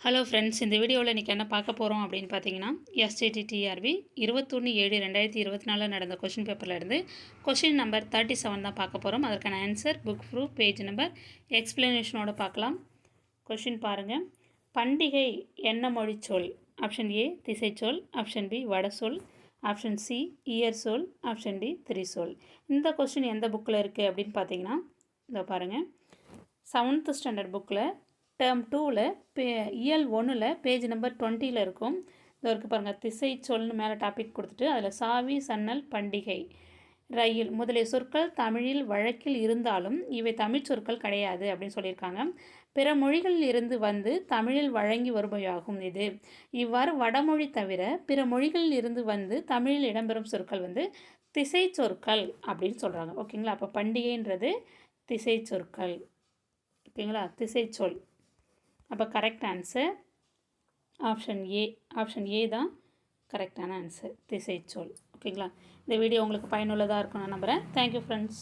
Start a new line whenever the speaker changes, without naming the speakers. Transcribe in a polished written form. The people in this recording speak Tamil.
ஹலோ ஃப்ரெண்ட்ஸ், இந்த வீடியோவில் இன்றைக்கி என்ன பார்க்க போகிறோம் அப்படின்னு பார்த்தீங்கன்னா, எஸ்டிடிடிஆர்பி 21/7/2024 நடந்த கொஷின் பேப்பரில் இருந்து கொஷின் நம்பர் 37 தான் பார்க்க போகிறோம். அதற்கான answer, book proof, page number, எக்ஸ்பிளனேஷனோட பார்க்கலாம். கொஷின் பாருங்கள். பண்டிகை என்ன மொழி சொல்? ஆப்ஷன் ஏ திசைச்சொல், ஆப்ஷன் பி வடசொல், ஆப்ஷன் சி இயர் சொல், ஆப்ஷன் டி திரிசொல். இந்த கொஷின் எந்த புக்கில் இருக்குது அப்படின்னு பார்த்தீங்கன்னா, இதை பாருங்கள், 7th ஸ்டாண்டர்ட் புக்கில் டேர்ம் 2ல் இயல் 1ல் பேஜ் நம்பர் 20ல் இருக்கும். இது இருக்குது பாருங்கள். திசை சொல்னு மேலே டாபிக் கொடுத்துட்டு அதில் சாவி, சன்னல், பண்டிகை, ரயில் முதலிய சொற்கள் தமிழில் வழக்கில் இருந்தாலும் இவை தமிழ் சொற்கள் கிடையாது அப்படின்னு சொல்லியிருக்காங்க. பிற மொழிகளில் இருந்து வந்து தமிழில் வழங்கி வருபவையாகும். இது இவ்வாறு வடமொழி தவிர பிற மொழிகளில் இருந்து வந்து தமிழில் இடம்பெறும் சொற்கள் வந்து திசை சொற்கள் அப்படின்னு சொல்கிறாங்க. ஓகேங்களா? அப்போ பண்டிகைன்றது திசை சொற்கள். ஓகேங்களா? திசை சொல். அப்போ கரெக்ட் ஆன்சர் ஆப்ஷன் ஏ தான் கரெக்டான ஆன்சர், திசைச்சொல். ஓகேங்களா? இந்த வீடியோ உங்களுக்கு பயனுள்ளதாக இருக்கும் நான் நம்புகிறேன். Thank you friends.